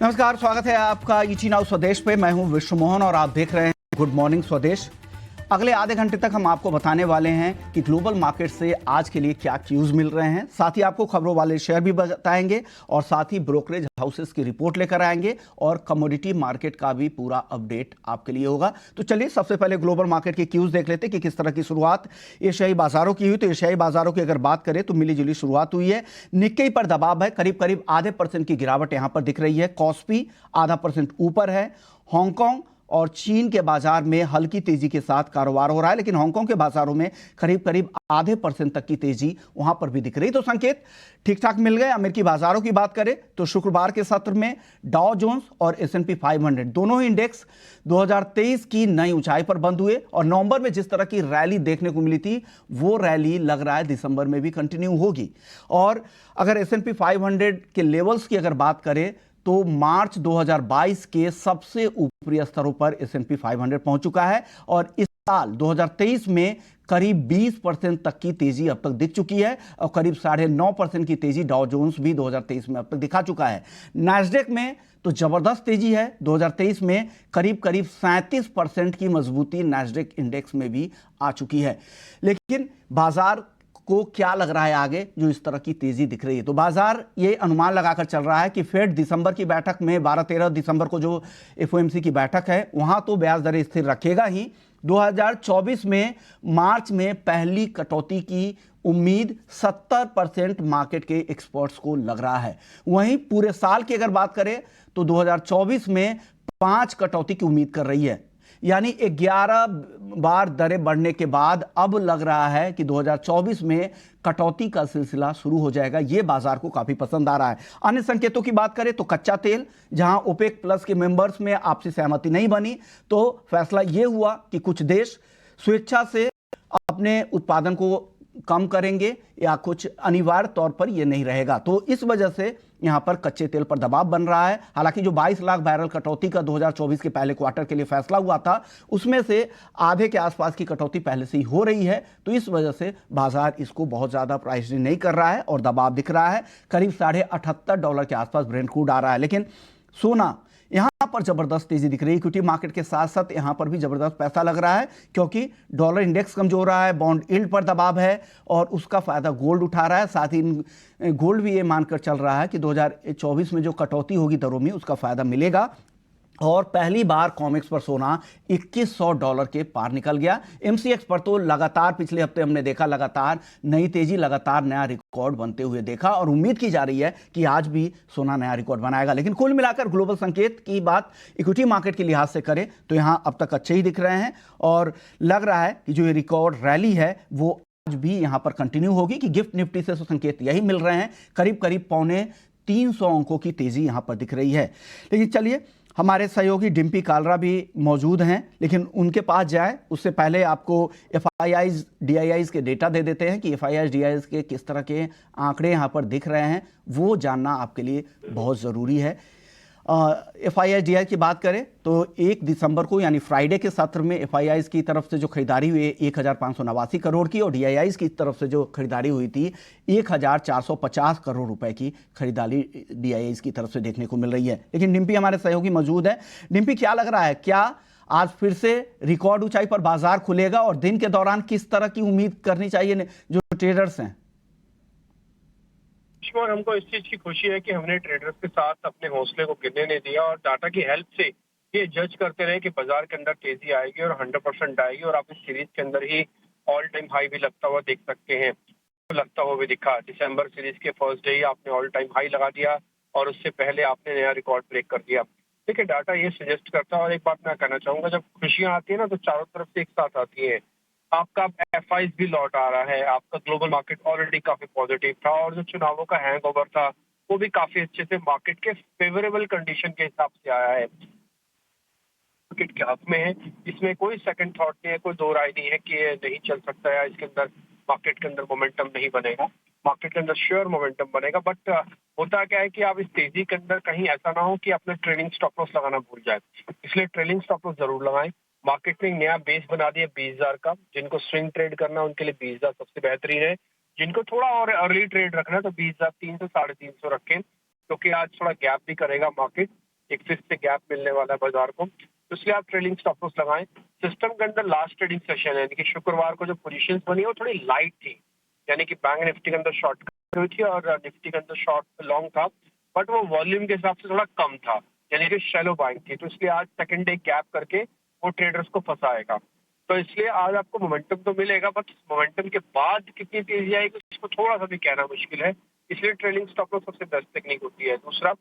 नमस्कार, स्वागत है आपका ईटी नाउ स्वदेश पे। मैं हूं विश्व मोहन और आप देख रहे हैं गुड मॉर्निंग स्वदेश। अगले आधे घंटे तक हम आपको बताने वाले हैं कि ग्लोबल मार्केट से आज के लिए क्या क्यूज मिल रहे हैं। साथ ही आपको खबरों वाले शेयर भी बताएंगे और साथ ही ब्रोकरेज हाउसेस की रिपोर्ट लेकर आएंगे और कमोडिटी मार्केट का भी पूरा अपडेट आपके लिए होगा। तो चलिए सबसे पहले ग्लोबल मार्केट के क्यूज देख लेते हैं कि किस तरह की शुरुआत एशियाई बाजारों की हुई। तो एशियाई बाजारों की अगर बात करें तो मिली जुली शुरुआत हुई है। निक्केई पर दबाव है, करीब करीब आधे % की गिरावट यहां पर दिख रही है। कॉस्पी आधा % ऊपर है। हांगकांग और चीन के बाजार में हल्की तेजी के साथ कारोबार हो रहा है, लेकिन हांगकांग के बाजारों में करीब करीब आधे % तक की तेजी वहां पर भी दिख रही। तो संकेत ठीक ठाक मिल गए। अमेरिकी बाजारों की बात करें तो शुक्रवार के सत्र में डाउ जोन्स और S&P 500 दोनों ही इंडेक्स 2023 की नई ऊंचाई पर बंद हुए और नवंबर में जिस तरह की रैली देखने को मिली थी वो रैली लग रहा है दिसंबर में भी कंटिन्यू होगी। और अगर S&P 500 के लेवल्स की अगर बात करें तो मार्च 2022 के सबसे ऊपरी स्तरों पर S&P 500 पहुंच चुका है और इस साल 2023 में करीब 20% तक की तेजी अब तक दिख चुकी है और करीब 9.5% की तेजी डाउ जोन्स भी 2023 में अब तक दिखा चुका है। नैस्डैक में तो जबरदस्त तेजी है। 2023 में करीब करीब 37% की मजबूती नैस्डैक इंडेक्स में भी आ चुकी है। लेकिन बाजार को क्या लग रहा है आगे जो इस तरह की तेजी दिख रही है? तो बाजार ये अनुमान लगाकर चल रहा है कि फेड दिसंबर की बैठक में 12-13 दिसंबर को जो FOMC की बैठक है वहां तो ब्याज दरें स्थिर रखेगा ही। 2024 में मार्च में पहली कटौती की उम्मीद 70% मार्केट के एक्सपर्ट्स को लग रहा है। वहीं पूरे साल की अगर बात करें तो 2024 में 5 कटौती की उम्मीद कर रही है, यानी 11 बार दरें बढ़ने के बाद अब लग रहा है कि 2024 में कटौती का सिलसिला शुरू हो जाएगा। यह बाजार को काफी पसंद आ रहा है। अन्य संकेतों की बात करें तो कच्चा तेल, जहां ओपेक प्लस के मेंबर्स में आपसी सहमति नहीं बनी तो फैसला यह हुआ कि कुछ देश स्वेच्छा से अपने उत्पादन को कम करेंगे या कुछ अनिवार्य तौर पर यह नहीं रहेगा। तो इस वजह से यहां पर कच्चे तेल पर दबाव बन रहा है। हालांकि जो 22 लाख बैरल कटौती का 2024 के पहले क्वार्टर के लिए फैसला हुआ था उसमें से आधे के आसपास की कटौती पहले से ही हो रही है। तो इस वजह से बाजार इसको बहुत ज्यादा प्राइस नहीं कर रहा है और दबाव दिख रहा है। करीब $78 के आसपास ब्रेंट क्रूड आ रहा है। लेकिन सोना यहां पर जबरदस्त तेजी दिख रही है। इक्विटी मार्केट के साथ साथ यहां पर भी जबरदस्त पैसा लग रहा है क्योंकि डॉलर इंडेक्स कमजोर रहा है, बॉन्ड यील्ड पर दबाव है और उसका फायदा गोल्ड उठा रहा है। साथ ही गोल्ड भी ये मानकर चल रहा है कि 2024 में जो कटौती होगी दरों में उसका फायदा मिलेगा। और पहली बार कॉमेक्स पर सोना $2100 के पार निकल गया। MCX पर तो लगातार पिछले हफ्ते हमने देखा लगातार नई तेजी, लगातार नया रिकॉर्ड बनते हुए देखा और उम्मीद की जा रही है कि आज भी सोना नया रिकॉर्ड बनाएगा। लेकिन कुल मिलाकर ग्लोबल संकेत की बात इक्विटी मार्केट के लिहाज से करें तो यहां अब तक अच्छे ही दिख रहे हैं और लग रहा है कि जो ये रिकॉर्ड रैली है वो आज भी यहां पर कंटिन्यू होगी। कि गिफ्ट निफ्टी से संकेत यही मिल रहे हैं, करीब करीब 250 अंकों की तेजी यहां पर दिख रही है। लेकिन चलिए हमारे सहयोगी डिम्पी कालरा भी मौजूद हैं, लेकिन उनके पास जाए उससे पहले आपको FIIs DIIs के डेटा दे देते हैं कि FIIs DIIs के किस तरह के आंकड़े यहां पर दिख रहे हैं वो जानना आपके लिए बहुत ज़रूरी है। FIIs DIIs की बात करें तो 1 दिसंबर को यानी फ्राइडे के सत्र में FIIs की तरफ से जो खरीदारी हुई 1589 करोड़ की और DIIs की तरफ से जो खरीदारी हुई थी 1450 करोड़ रुपए की खरीदारी DIIs की तरफ से देखने को मिल रही है। लेकिन डिम्पी हमारे सहयोगी मौजूद है। डिम्पी, क्या लग रहा है, क्या आज फिर से रिकॉर्ड ऊंचाई पर बाजार खुलेगा और दिन के दौरान किस तरह की उम्मीद करनी चाहिए जो ट्रेडर्स हैं? और हमको इस चीज की खुशी है कि हमने ट्रेडर्स के साथ अपने हौसले को गिरने नहीं दिया और डाटा की हेल्प से ये जज करते रहे कि बाजार के अंदर तेजी आएगी और 100% आएगी और आप इस सीरीज के अंदर ही ऑल टाइम हाई भी लगता हुआ देख सकते हैं। तो लगता हुआ भी दिखा दिसंबर सीरीज के फर्स्ट डे ही आपने ऑल टाइम हाई लगा दिया और उससे पहले आपने नया रिकॉर्ड ब्रेक कर दिया। देखिए, डाटा ये सजेस्ट करता है और एक बात मैं कहना चाहूंगा, जब खुशियां आती है ना तो चारों तरफ से एक साथ आती है। आपका FIs भी लौट आ रहा है, आपका ग्लोबल मार्केट ऑलरेडी काफी पॉजिटिव था और जो चुनावों का हैंगओवर था वो भी काफी अच्छे से मार्केट के फेवरेबल कंडीशन के हिसाब से आया है। मार्केट के हक में है, इसमें कोई सेकंड थॉट नहीं है, कोई दो राय नहीं है कि ये नहीं चल सकता है, इसके अंदर मार्केट के अंदर मोमेंटम नहीं बनेगा। मार्केट के अंदर श्योर मोमेंटम बनेगा, बट होता क्या है कि आप इस तेजी के अंदर कहीं ऐसा ना हो कि अपने ट्रेलिंग स्टॉप लॉस लगाना भूल जाए, इसलिए ट्रेलिंग स्टॉप लॉस जरूर लगाएं। मार्केट ने नया बेस बना दिया 20,000 का, जिनको स्विंग ट्रेड करना है उनके लिए 20,000 सबसे बेहतरीन है। जिनको थोड़ा और अर्ली ट्रेड रखना है तो 20,300 350 रखें, क्योंकि आज थोड़ा गैप भी करेगा मार्केट एक फिफ्थ से गैप मिलने वाला है बाजार को, तो इसलिए आप ट्रेलिंग स्टॉप लॉस लगाएं। सिस्टम के अंदर लास्ट ट्रेडिंग सेशन है, यानी कि शुक्रवार को जो पोजीशंस बनी है वो थोड़ी लाइट थी, यानी कि बैंक निफ्टी के अंदर शॉर्ट हुई थी और निफ्टी के अंदर शॉर्ट लॉन्ग था, बट वो वॉल्यूम के हिसाब से थोड़ा कम था, यानी कि शैलो बाइंग थी। तो इसलिए आज सेकंड डे गैप करके वो ट्रेडर्स को फंसाएगा। तो इसलिए आज आपको मोमेंटम तो मिलेगा, बट मोमेंटम के बाद कितनी तेजी आएगी उसको थोड़ा सा भी कहना मुश्किल है। इसलिए ट्रेलिंग स्टॉप लॉस सबसे बेस्ट टेक्निक होती है। दूसरा,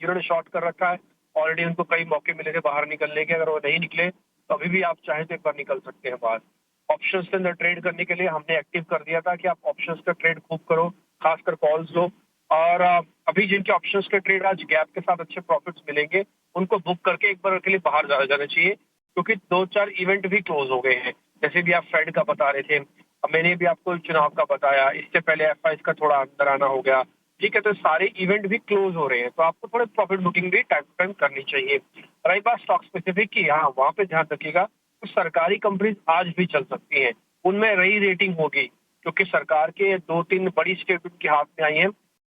जिन्होंने शॉर्ट कर रखा है ऑलरेडी, उनको कई मौके मिले थे बाहर निकलने के, अगर वो नहीं निकले तो अभी भी आप चाहे तो एक बार निकल सकते हैं बाहर। ऑप्शंस के अंदर ट्रेड करने के लिए हमने एक्टिव कर दिया था कि आप ऑप्शंस का ट्रेड खूब करो, खासकर कॉल्स लो। और अभी जिनके ऑप्शंस के ट्रेड आज गैप के साथ अच्छे प्रॉफिट्स मिलेंगे, उनको बुक करके एक बार के लिए बाहर जाना चाहिए, क्योंकि 2-4 इवेंट भी क्लोज हो गए हैं। जैसे भी आप फेड का बता रहे थे, अब मैंने भी आपको चुनाव का बताया, इससे पहले एफआई का थोड़ा अंदर आना हो गया, ठीक है। तो सारे इवेंट भी क्लोज हो रहे हैं, तो आपको थोड़े प्रॉफिट बुकिंग भी टाइम टू टाइम करनी चाहिए। रही बात स्टॉक स्पेसिफिक की, हाँ वहाँ पे ध्यान रखिएगा, तो सरकारी कंपनीज आज भी चल सकती हैं, उनमें री रेटिंग होगी, क्योंकि सरकार के 2-3 बड़ी स्टेटमेंट के हाथ में आई है।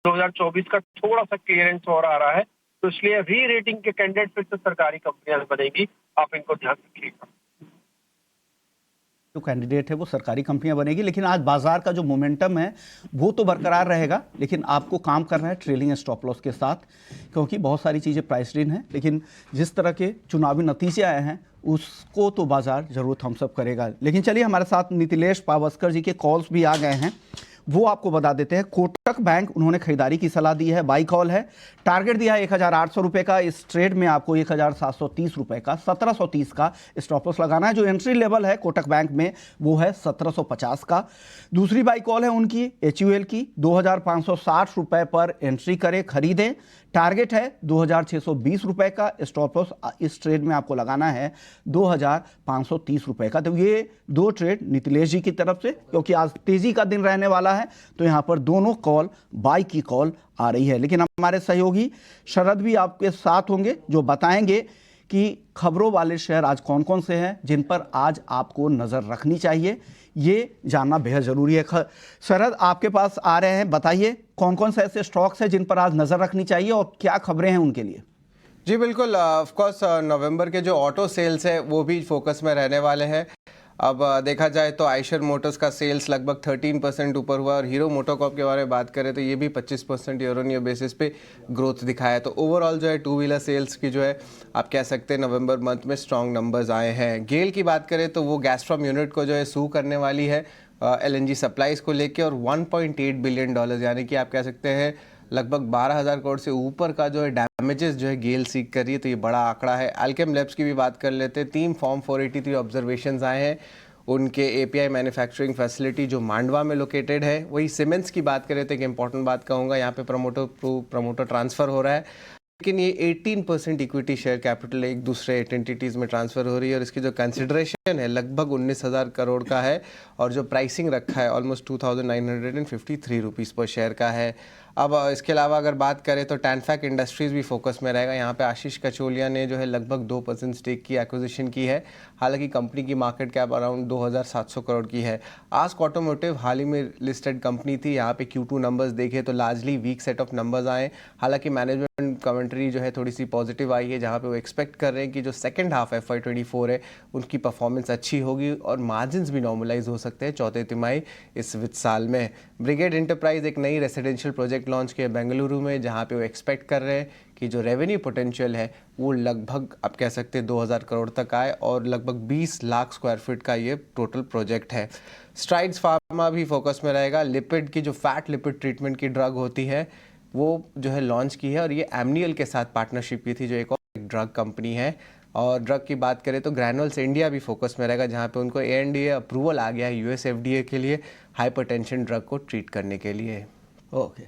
2024 का थोड़ा सा क्लियरेंस और आ रहा है, तो इसलिए री रेटिंग के कैंडिडेट फिर से सरकारी कंपनियां बनेगी, आप इनको ध्यान रखिएगा। जो कैंडिडेट है वो सरकारी कंपनियां बनेगी, लेकिन आज बाजार का जो मोमेंटम है वो तो बरकरार रहेगा, लेकिन आपको काम करना है ट्रेलिंग स्टॉप लॉस के साथ, क्योंकि बहुत सारी चीज़ें प्राइस इन हैं। लेकिन जिस तरह के चुनावी नतीजे आए हैं उसको तो बाजार जरूर थम्स अप करेगा। लेकिन चलिए, हमारे साथ नीतिलेश पावस्कर जी के कॉल्स भी आ गए हैं, वो आपको बता देते हैं। कोटक बैंक, उन्होंने खरीदारी की सलाह दी है, बाई कॉल है, टारगेट दिया है 1800 रुपये का। इस ट्रेड में आपको 1730 रुपये का, 1730 का स्टॉप लॉस लगाना है। जो एंट्री लेवल है कोटक बैंक में वो है 1750 का। दूसरी बाई कॉल है उनकी HUL की, 2560 रुपये पर एंट्री करें, खरीदें। टारगेट है 2620 रुपये का, स्टॉप लॉस इस ट्रेड में आपको लगाना है 2530 रुपये का। तो ये दो ट्रेड नीतिलेश जी की तरफ से, क्योंकि आज तेजी का दिन रहने वाला है, तो यहाँ पर दोनों कॉल बाई की कॉल आ रही है। लेकिन हमारे सहयोगी शरद भी आपके साथ होंगे, जो बताएंगे कि खबरों वाले शेयर आज कौन कौन से हैं जिन पर आज आपको नज़र रखनी चाहिए, ये जानना बेहद ज़रूरी है। शरद, आपके पास आ रहे हैं, बताइए कौन कौन से ऐसे स्टॉक्स हैं जिन पर आज नज़र रखनी चाहिए और क्या खबरें हैं उनके लिए। जी बिल्कुल, ऑफ कोर्स नवंबर के जो ऑटो सेल्स है वो भी फोकस में रहने वाले हैं। अब देखा जाए तो आइशर मोटर्स का सेल्स लगभग 13% ऊपर हुआ, और हीरो मोटोकॉर्प के बारे में बात करें तो ये भी 25% ईयर ऑन ईयर बेसिस पे ग्रोथ दिखाया है। तो ओवरऑल जो है टू व्हीलर सेल्स की जो है आप कह सकते हैं नवंबर मंथ में स्ट्रॉन्ग नंबर्स आए हैं। गेल की बात करें तो वो गैस्ट्रॉम यूनिट को जो है सू करने वाली है LNG सप्लाईज को लेके, और $1.8 बिलियन, यानी कि आप कह सकते हैं लगभग 12,000 करोड़ से ऊपर का जो है डैमेजेस जो है गेल सीख कर रही है। तो ये बड़ा आंकड़ा है। अल्केम लैब्स की भी बात कर लेते हैं। 3 फॉर्म 483 ऑब्जर्वेशंस आए हैं उनके API मैन्युफैक्चरिंग फैसिलिटी जो मांडवा में लोकेटेड है। वही सीमेंस की बात करें तो एक इंपॉर्टेंट बात कहूँगा, यहाँ पे प्रमोटर ट्रांसफ़र हो रहा है, लेकिन ये 18% इक्विटी शेयर कैपिटल एक दूसरे एंटिटीज़ में ट्रांसफ़र हो रही है, और इसकी जो कंसिडरेशन है लगभग 19,000 करोड़ का है, और जो प्राइसिंग रखा है ऑलमोस्ट 2,953 रुपीज़ पर शेयर का है। अब इसके अलावा अगर बात करें तो टैनफैक इंडस्ट्रीज़ भी फोकस में रहेगा। यहाँ पे आशीष कचोलिया ने जो है लगभग 2% स्टेक की एक्विजिशन की है। हालांकि कंपनी की मार्केट कैप अराउंड 2,700 करोड़ की है। आस्क ऑटोमोटिव हाल ही में लिस्टेड कंपनी थी, यहाँ पे Q2 नंबर्स देखे तो largely weak set of numbers आए। हालांकि मैनेजमेंट कमेंट्री जो है थोड़ी सी पॉजिटिव आई है, जहाँ पे वो एक्सपेक्ट कर रहे हैं कि जो सेकेंड हाफ FY24 है उनकी परफॉर्मेंस अच्छी होगी, और मार्जिन भी नॉर्मलाइज हो सकते हैं चौथे तिमाही इस वित्त साल में। ब्रिगेड इंटरप्राइज एक नई रेसिडेंशियल प्रोजेक्ट लॉन्च किया बेंगलुरु में, जहाँ पे वो एक्सपेक्ट कर रहे हैं कि जो रेवेन्यू पोटेंशियल है वो लगभग आप कह सकते हैं 2,000 करोड़ तक आए, और लगभग 20 लाख स्क्वायर फीट का ये टोटल प्रोजेक्ट है। स्ट्राइड्स फार्मा भी फोकस में रहेगा। लिपिड की जो फैट लिपिड ट्रीटमेंट की ड्रग होती है वो जो है लॉन्च की है, और ये एमनियल के साथ पार्टनरशिप की थी, जो एक और ड्रग कंपनी है। और ड्रग की बात करें तो ग्रैनुल्स इंडिया भी फोकस में रहेगा, जहाँ पे उनको ANDA अप्रूवल आ गया है US FDA के लिए हाइपरटेंशन ड्रग को ट्रीट करने के लिए। ओके,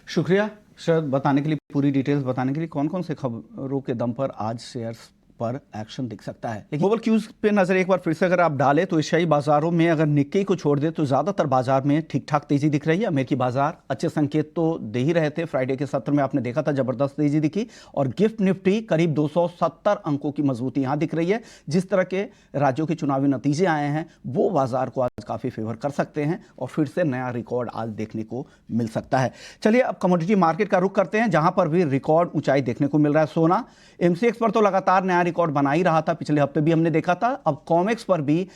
शुक्रिया शरद बताने के लिए, पूरी डिटेल्स बताने के लिए। कौन कौन से खबरों के दम पर आज शेयर्स पर एक्शन दिख सकता है। लेकिन ग्लोबल क्यूज पे नजर एक बार फिर से अगर आप डालें तो एशियाई बाजारों में अगर निक्केई को छोड़ दे तो ज्यादातर बाजार में ठीक ठाक तेजी दिख रही है। अमेरिकी बाजार अच्छे संकेत तो दे ही रहे थे, फ्राइडे के सत्र में आपने देखा था जबरदस्त तेजी दिखी, और गिफ्ट निफ्टी करीब 270 अंकों की मजबूती यहां दिख रही है। जिस तरह के राज्यों के चुनावी नतीजे आए हैं वो बाजार को आज काफी फेवर कर सकते हैं और फिर से नया रिकॉर्ड आज देखने को मिल सकता है। चलिए अब कमोडिटी मार्केट का रुख करते हैं जहां पर भी रिकॉर्ड ऊंचाई देखने को मिल रहा है। सोना एमसीएक्स पर तो लगातार नया रिकॉर्ड बना ही रहा था, पिछले हफ्ते भी हमने देखा था। अब कॉमेक्स पर भी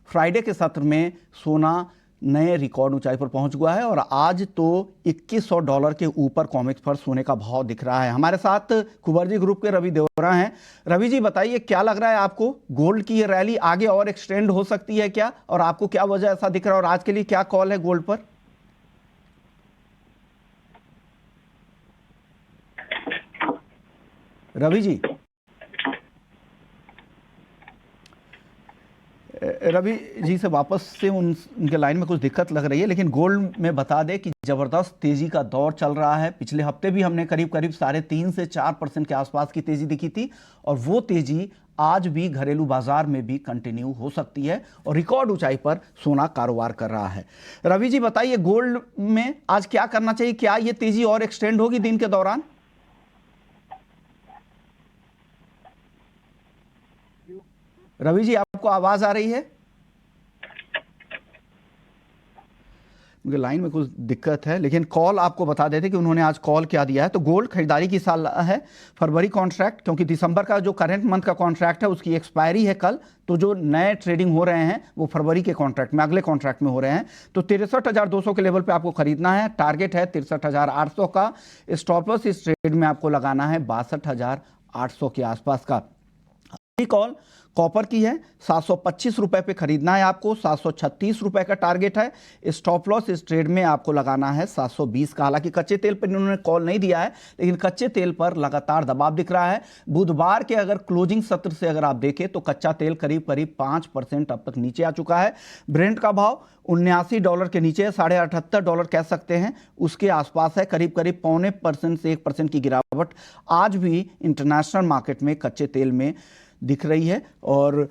फ्राइडे के सत्र में सोना नए रिकॉर्ड ऊंचाई पर पहुंच गया है और आज तो $2100 के ऊपर कॉमेक्स पर सोने का भाव दिख रहा है। हमारे साथ कुबर्जी ग्रुप के रवि देवरा हैं। रवि जी बताइए, क्या लग रहा है आपको, गोल्ड की ये रैली आगे और एक्सटेंड हो सकती है क्या, और आपको क्या वजह ऐसा दिख रहा है, और आज के लिए क्या कॉल है गोल्ड पर? रवि जी, रवि जी से वापस से उनके लाइन में कुछ दिक्कत लग रही है। लेकिन गोल्ड में बता दें कि जबरदस्त तेजी का दौर चल रहा है। पिछले हफ्ते भी हमने करीब 3.5 से 4% के आसपास की तेजी दिखी थी, और वो तेजी आज भी घरेलू बाजार में भी कंटिन्यू हो सकती है और रिकॉर्ड ऊंचाई पर सोना कारोबार कर रहा है। रवि जी बताइए, गोल्ड में आज क्या करना चाहिए, क्या ये तेजी और एक्सटेंड होगी दिन के दौरान? रवि जी आपको आवाज आ रही है? मुझे लाइन में कुछ दिक्कत है, लेकिन कॉल आपको बता देते कि उन्होंने आज कॉल क्या दिया है। तो गोल्ड खरीदारी की सलाह है, फरवरी कॉन्ट्रैक्ट, क्योंकि दिसंबर का जो करंट मंथ का कॉन्ट्रैक्ट है उसकी एक्सपायरी है कल, तो जो नए ट्रेडिंग हो रहे हैं वो फरवरी के कॉन्ट्रैक्ट में, अगले कॉन्ट्रैक्ट में हो रहे हैं। तो 63,200 के लेवल पे आपको खरीदना है, टारगेट है 63,800 का, स्टॉप लॉस इस ट्रेड में आपको लगाना है 62,800 के आसपास का। कॉल कॉपर की है, 725 रुपए पे खरीदना है आपको, 736 रुपए का टारगेट है, स्टॉप लॉस इस ट्रेड में आपको लगाना है 720 का। हालांकि कच्चे तेल पर इन्होंने कॉल नहीं दिया है, लेकिन कच्चे तेल पर लगातार दबाव दिख रहा है। बुधवार के अगर क्लोजिंग सत्र से अगर आप देखें तो कच्चा तेल करीब 5% अब तक नीचे आ चुका है। ब्रेंट का भाव $79 के नीचे है, $78.5 कह सकते हैं, उसके आसपास है, करीब 0.25% से 1% की गिरावट आज भी इंटरनेशनल मार्केट में कच्चे तेल में दिख रही है। और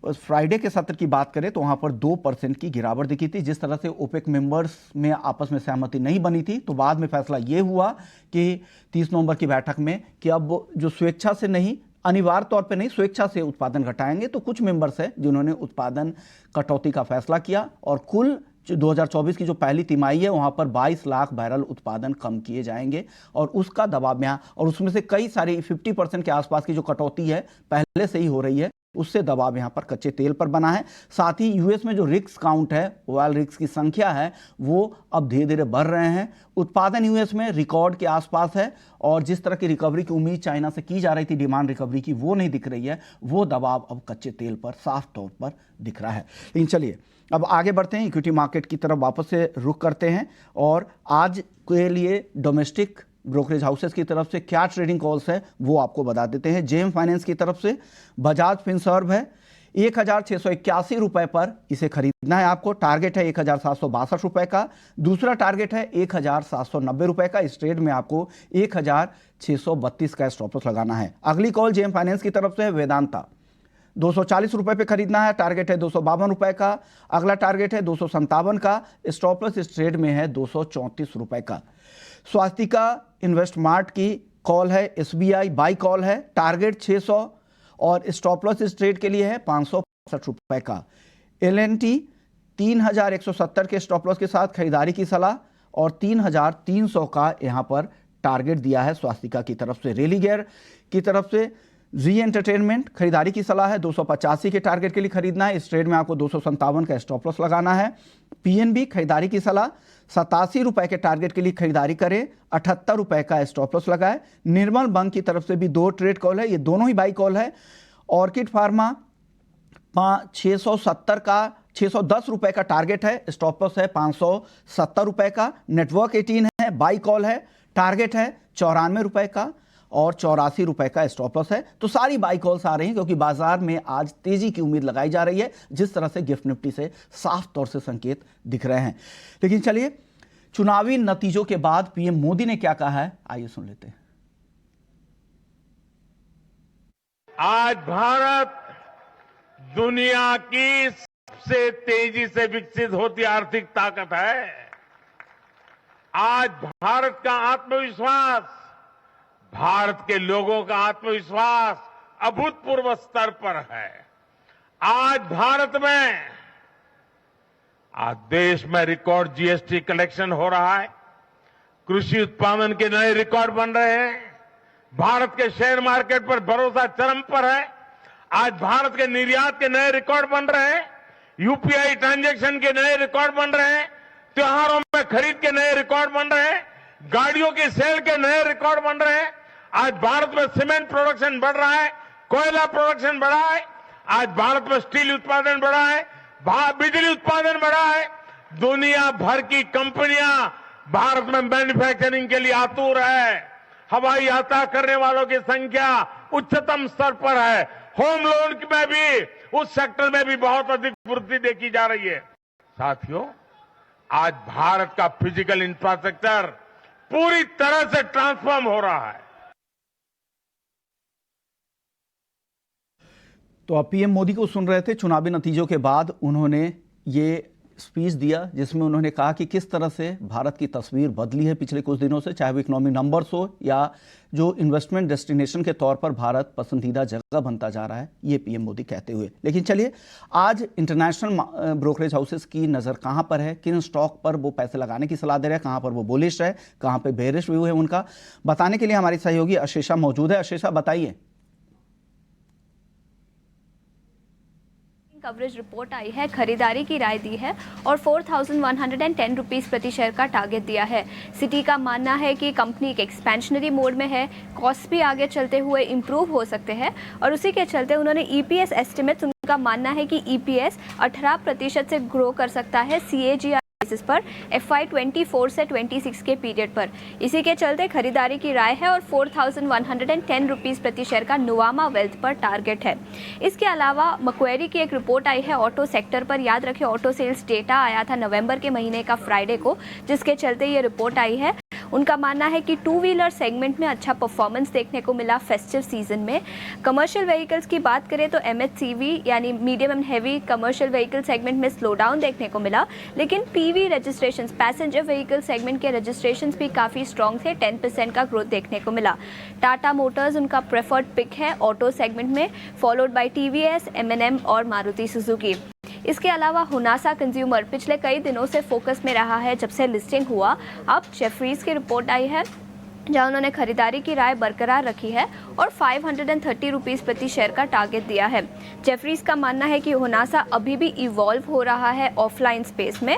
फ्राइडे के सत्र की बात करें तो वहां पर 2% की गिरावट दिखी थी। जिस तरह से ओपेक मेंबर्स में आपस में सहमति नहीं बनी थी, तो बाद में फैसला ये हुआ कि 30 नवंबर की बैठक में कि अब जो स्वेच्छा से नहीं, अनिवार्य तौर पे नहीं, स्वेच्छा से उत्पादन घटाएंगे। तो कुछ मेंबर्स हैं जिन्होंने उत्पादन कटौती का फैसला किया और कुल 2024 की जो पहली तिमाही है वहां पर 22 लाख बैरल उत्पादन कम किए जाएंगे, और उसका दबाव में, और उसमें से कई सारी 50% के आसपास की जो कटौती है पहले से ही हो रही है, उससे दबाव यहां पर कच्चे तेल पर बना है। साथ ही यूएस में जो रिग्स काउंट है, ऑयल रिग्स की संख्या है, वो अब धीरे धीरे बढ़ रहे हैं। उत्पादन यूएस में रिकॉर्ड के आसपास है, और जिस तरह की रिकवरी की उम्मीद चाइना से की जा रही थी, डिमांड रिकवरी की, वो नहीं दिख रही है। वो दबाव अब कच्चे तेल पर साफ तौर पर दिख रहा है। लेकिन चलिए अब आगे बढ़ते हैं, इक्विटी मार्केट की तरफ वापस से रुख करते हैं, और आज के लिए डोमेस्टिक ब्रोकरेज हाउसेस की तरफ से क्या ट्रेडिंग कॉल्स है वो आपको बता देते हैं। जेएम फाइनेंस की तरफ से बजाज फिनसर्व है, 1,681 रुपए पर इसे खरीदना है आपको, टारगेट है 1,762 रुपए का, दूसरा टारगेट है 1,790 रुपए का। इस ट्रेड में आपको 1,632 का स्टॉप लॉस लगाना है। अगली कॉल जेएम फाइनेंस की तरफ से है वेदांता, 240 रुपए पे खरीदना है, टारगेट है 252 रुपए का, अगला टारगेट है 257 का, स्टॉप लॉस इस ट्रेड में है 234 रुपए का। स्वास्तिका इन्वेस्टमार्ट की कॉल है, एसबीआई बाई कॉल है, टारगेट 600 और स्टॉप लॉस इस ट्रेड के लिए है 565 रुपए का। एलएनटी 3,170 के स्टॉप लॉस के साथ खरीदारी की सलाह, और 3,300 का यहां पर टारगेट दिया है स्वास्तिका की तरफ से। रेलीगेयर की तरफ से जी एंटरटेनमेंट खरीदारी की सलाह है, 285 के टारगेट के लिए खरीदना है, इस ट्रेड में आपको 257 का स्टॉप लॉस लगाना है। पीएनबी खरीदारी की सलाह, 87 रुपए के टारगेट के लिए खरीदारी करें, 78 रुपए का स्टॉप लॉस लगाए। निर्मल बैंक की तरफ से भी 2 ट्रेड कॉल है, ये दोनों ही बाई कॉल है। ऑर्किड फार्मा 610 रुपए का टारगेट है, स्टॉप लॉस है 570 रुपए का। नेटवर्क 18 है, बाई कॉल है, टारगेट है 94 रुपए का, और 84 रुपए का स्टॉप लॉस है। तो सारी बाई कॉल्स आ रही हैं क्योंकि बाजार में आज तेजी की उम्मीद लगाई जा रही है, जिस तरह से गिफ्ट निफ्टी से साफ तौर से संकेत दिख रहे हैं। लेकिन चलिए, चुनावी नतीजों के बाद पीएम मोदी ने क्या कहा है, आइए सुन लेते हैं। आज भारत दुनिया की सबसे तेजी से विकसित होती आर्थिक ताकत है। आज भारत का आत्मविश्वास, भारत के लोगों का आत्मविश्वास अभूतपूर्व स्तर पर है। आज भारत में, आज देश में रिकॉर्ड जीएसटी कलेक्शन हो रहा है। कृषि उत्पादन के नए रिकॉर्ड बन रहे हैं। भारत के शेयर मार्केट पर भरोसा चरम पर है। आज भारत के निर्यात के नए रिकॉर्ड बन रहे हैं। यूपीआई ट्रांजैक्शन के नए रिकॉर्ड बन रहे हैं। त्योहारों में खरीद के नए रिकॉर्ड बन रहे हैं। गाड़ियों की सेल के नए रिकॉर्ड बन रहे हैं। आज भारत में सीमेंट प्रोडक्शन बढ़ रहा है, कोयला प्रोडक्शन बढ़ा है। आज भारत में स्टील उत्पादन बढ़ा है, बिजली उत्पादन बढ़ा है। दुनिया भर की कंपनियां भारत में मैन्युफैक्चरिंग के लिए आतुर है। हवाई यात्रा करने वालों की संख्या उच्चतम स्तर पर है। होम लोन में भी, उस सेक्टर में भी बहुत अधिक वृद्धि देखी जा रही है। साथियों, आज भारत का फिजिकल इंफ्रास्ट्रक्चर पूरी तरह से ट्रांसफॉर्म हो रहा है। तो आप पीएम मोदी को सुन रहे थे। चुनावी नतीजों के बाद उन्होंने ये स्पीच दिया जिसमें उन्होंने कहा कि किस तरह से भारत की तस्वीर बदली है पिछले कुछ दिनों से, चाहे वो इकोनॉमिक नंबर्स हो या जो इन्वेस्टमेंट डेस्टिनेशन के तौर पर भारत पसंदीदा जगह बनता जा रहा है, ये पीएम मोदी कहते हुए। लेकिन चलिए, आज इंटरनेशनल ब्रोकरेज हाउसेस की नज़र कहाँ पर है, किन स्टॉक पर वो पैसे लगाने की सलाह दे रहे हैं, कहाँ पर वो बुलिश है, कहाँ पर बेरिश व्यू है, उनका बताने के लिए हमारी सहयोगी अशेषा मौजूद है। अशेषा, बताइए। कवरेज रिपोर्ट आई है, खरीदारी की राय दी है और 4110 रुपीस प्रति शेयर का टारगेट दिया है। सिटी का मानना है कि कंपनी एक एक्सपेंशनरी मोड में है, कॉस्ट भी आगे चलते हुए इम्प्रूव हो सकते हैं और उसी के चलते उन्होंने ईपीएस एस्टिमेट्स, उनका मानना है कि ईपीएस 18% से ग्रो कर सकता है सीएजीआर पर FY 24 से 26 के पीरियड पर। इसी के चलते खरीदारी की राय है और 4110 रुपीस प्रति शेयर का नुवामा वेल्थ पर टारगेट है। इसके अलावा मक्वेरी की एक रिपोर्ट आई है ऑटो सेक्टर पर। याद रखें, ऑटो सेल्स डेटा आया था नवंबर के महीने का फ्राइडे को, जिसके चलते ये रिपोर्ट आई है। उनका मानना है कि टू व्हीलर सेगमेंट में अच्छा परफॉर्मेंस देखने को मिला फेस्टिव सीजन में। कमर्शियल व्हीकल्स की बात करें तो MHCV यानी medium and heavy commercial vehicle segment में स्लो डाउन देखने को मिला, लेकिन PV registrations, passenger vehicle segment के रजिस्ट्रेशंस भी काफ़ी स्ट्रॉन्ग थे, 10% का ग्रोथ देखने को मिला। टाटा मोटर्स उनका प्रेफर्ड पिक है ऑटो सेगमेंट में, फॉलोड बाय TVS, M&M और मारुति सुजुकी। इसके अलावा हुनासा कंज्यूमर पिछले कई दिनों से फोकस में रहा है जब से लिस्टिंग हुआ। अब जेफरीज की रिपोर्ट आई है जहां उन्होंने खरीदारी की राय बरकरार रखी है और 530 रुपीस प्रति शेयर का टारगेट दिया है। जेफरीज का मानना है कि हुनासा अभी भी इवॉल्व हो रहा है ऑफलाइन स्पेस में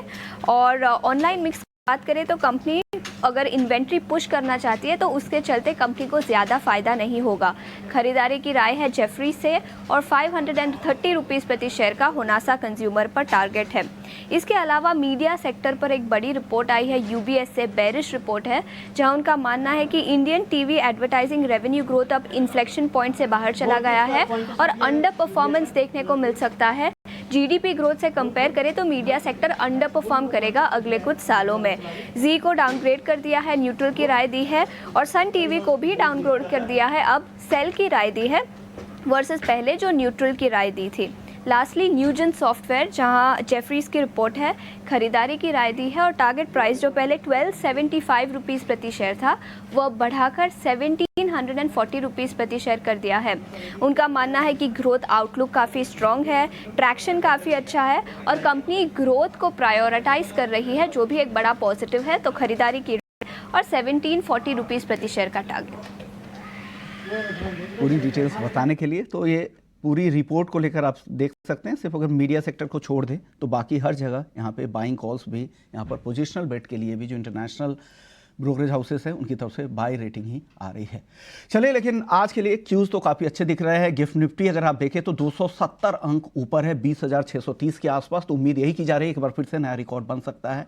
और ऑनलाइन मिक्स बात करें तो कंपनी अगर इन्वेंट्री पुश करना चाहती है तो उसके चलते कंपनी को ज़्यादा फायदा नहीं होगा। खरीदारी की राय है जेफरी से और 530 रुपीस प्रति शेयर का हुनासा कंज्यूमर पर टारगेट है। इसके अलावा मीडिया सेक्टर पर एक बड़ी रिपोर्ट आई है UBS से, बेरिश रिपोर्ट है, जहां उनका मानना है कि Indian TV advertising revenue growth अब इन्फ्लेक्शन पॉइंट से बाहर चला गया है और अंडर परफॉर्मेंस देखने को मिल सकता है। GDP ग्रोथ से कंपेयर करें तो मीडिया सेक्टर अंडर परफॉर्म करेगा अगले कुछ सालों में। जी को डाउनग्रेड कर दिया है, न्यूट्रल की राय दी है और सन टीवी को भी डाउनग्रेड कर दिया है, अब सेल की राय दी है वर्सेस पहले जो न्यूट्रल की राय दी थी। लास्टली न्यूजन सॉफ्टवेयर, जहां जेफरीज की रिपोर्ट है, खरीदारी की राय दी है और टारगेट प्राइस जो पहले 1275 रुपीस प्रति शेयर था वह बढ़ाकर 1740 रुपीस प्रति शेयर कर दिया है। उनका मानना है कि ग्रोथ आउटलुक काफ़ी स्ट्रॉन्ग है, ट्रैक्शन काफ़ी अच्छा है और कंपनी ग्रोथ को प्रायोरिटाइज कर रही है, जो भी एक बड़ा पॉजिटिव है। तो खरीदारी की और 1740 रुपीस प्रति शेयर का टारगेट। पूरी डिटेल्स बताने के लिए तो ये पूरी रिपोर्ट को लेकर आप देख सकते हैं। सिर्फ अगर मीडिया सेक्टर को छोड़ दें तो बाकी हर जगह यहाँ पे बाइंग कॉल्स भी, यहाँ पर पोजिशनल बेट के लिए भी जो इंटरनेशनल ब्रोकरेज हाउसेस हैं उनकी तरफ से बाय रेटिंग ही आ रही है। चलिए, लेकिन आज के लिए क्यूज तो काफ़ी अच्छे दिख रहे हैं। गिफ्ट निफ्टी अगर आप देखें तो 270 अंक ऊपर है, 20,630 के आसपास। तो उम्मीद यही की जा रही है एक बार फिर से नया रिकॉर्ड बन सकता है।